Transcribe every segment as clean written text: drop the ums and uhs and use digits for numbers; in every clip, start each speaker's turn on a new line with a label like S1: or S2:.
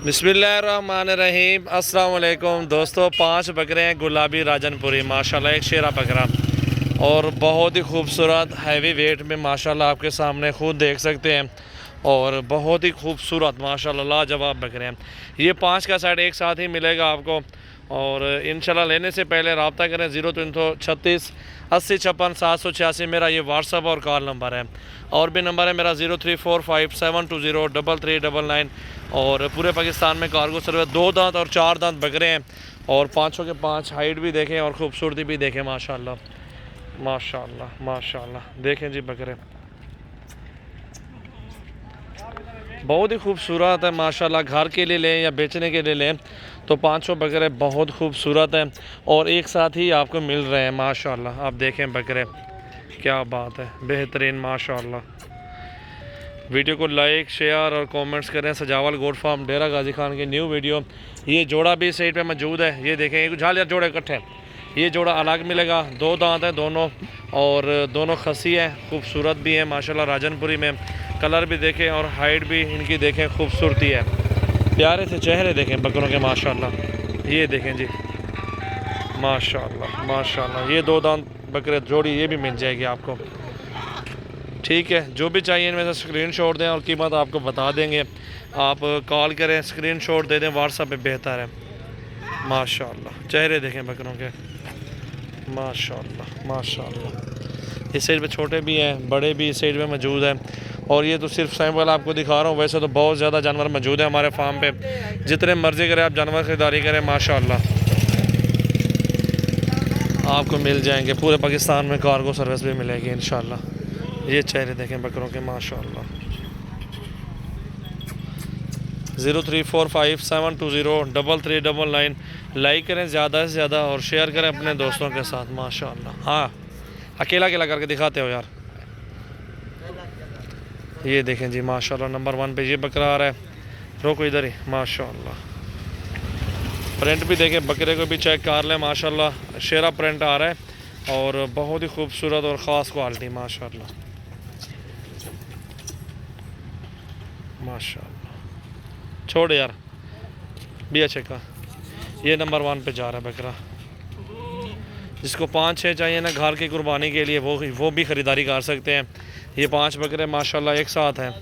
S1: बिस्मिल्लाहिर्रहमानिर्रहीम। अस्सलाम वालेकुम दोस्तों, 5 बकरे हैं गुलाबी राजनपुरी, माशाल्लाह एक शेरा बकरा और बहुत ही खूबसूरत हैवी वेट में माशाल्लाह आपके सामने खुद देख सकते हैं और बहुत ही खूबसूरत माशाल्लाह लाजवाब बकरे हैं। ये 5 का सेट एक साथ ही मिलेगा आपको और इंशाल्लाह लेने से पहले रब्ता करें 0336 80 56 786 मेरा ये व्हाट्सअप और कॉल नंबर है। और भी नंबर है मेरा 0345 720 3399 और पूरे पाकिस्तान में कार्गो सर्विस। 2 दांत और 4 दांत बकरे हैं और 5 के 5 हाइट भी देखें और ख़ूबसूरती भी देखें माशाल्लाह माशाल्लाह माशाल्लाह। देखें जी बकरे बहुत ही खूबसूरत है माशाल्लाह। घर के लिए लें या बेचने के लिए लें तो 500 बकरे बहुत खूबसूरत हैं और एक साथ ही आपको मिल रहे हैं माशाल्लाह। आप देखें बकरे, क्या बात है, बेहतरीन माशाल्लाह। वीडियो को लाइक शेयर और कमेंट्स करें। सजावल गोट फार्म डेरा गाजी खान की न्यू वीडियो। ये जोड़ा भी साइड पे मौजूद है, ये देखें एक झाल या जोड़े इकट्ठे। ये जोड़ा अलग मिलेगा, 2 दांत हैं दोनों और दोनों खसी हैं, खूबसूरत भी हैं माशाल्लाह। राजनपुरी में कलर भी देखें और हाइट भी इनकी देखें, खूबसूरती है। प्यारे से चेहरे देखें बकरों के माशाल्लाह। ये देखें जी माशाल्लाह माशाल्लाह। ये 2 दांत बकरे जोड़ी ये भी मिल जाएगी आपको, ठीक है। जो भी चाहिए इनमें से स्क्रीनशॉट दें और कीमत आपको बता देंगे। आप कॉल करें, स्क्रीनशॉट दे दें व्हाट्सएप पे, बेहतर है माशाल्लाह। चेहरे देखें बकरों के माशाल्लाह माशाल्लाह। इस साइड पे छोटे भी हैं, बड़े भी इस साइड पे मौजूद हैं और ये तो सिर्फ सैंपल आपको दिखा रहा हूँ। वैसे तो बहुत ज़्यादा जानवर मौजूद है हमारे फार्म पे, जितने मर्जी करें आप जानवर ख़रीदारी करें माशाल्लाह आपको मिल जाएंगे। पूरे पाकिस्तान में कार्गो सर्विस भी मिलेगी इंशाल्लाह। ये चेहरे देखें बकरों के माशाल्लाह। 0345 720 3399 लाइक करें ज़्यादा से ज़्यादा और शेयर करें अपने दोस्तों के साथ माशाल्लाह। हाँ अकेला अकेला करके दिखाते हो यार। ये देखें जी माशाल्लाह नंबर 1 पे ये बकरा आ रहा है। रोको इधर ही माशाल्लाह। प्रिंट भी देखें, बकरे को भी चेक कर लें माशाल्लाह। शेरा प्रिंट आ रहा है और बहुत ही खूबसूरत और ख़ास क्वालिटी माशाल्लाह माशाल्लाह। छोड़ यार भी अच्छे का। ये नंबर 1 पे जा रहा है बकरा। जिसको 5-6 चाहिए ना घर की कुर्बानी के लिए वो भी ख़रीदारी कर सकते हैं। ये 5 बकरे माशाल्लाह एक साथ हैं।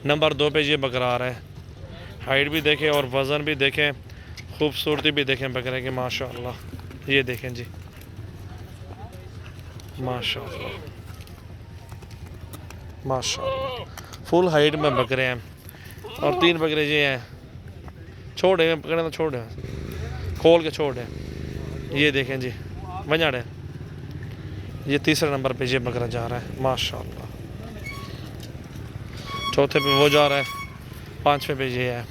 S1: नंबर 2 पे ये बकरा आ रहा है। हाइट भी देखें और वज़न भी देखें, खूबसूरती भी देखें बकरे की माशाल्लाह। ये देखें जी माशाल्लाह माशाल्लाह। फुल हाइट में बकरे हैं और 3 बकरे ये हैं। छोड़े पकड़े तो छोड़े, खोल के छोड़े। ये देखें जी वंजाड़े। ये तीसरे नंबर पे ये बकरा जा रहा है माशाल्लाह। चौथे पे वो जा रहा है, 5वें पे ये है।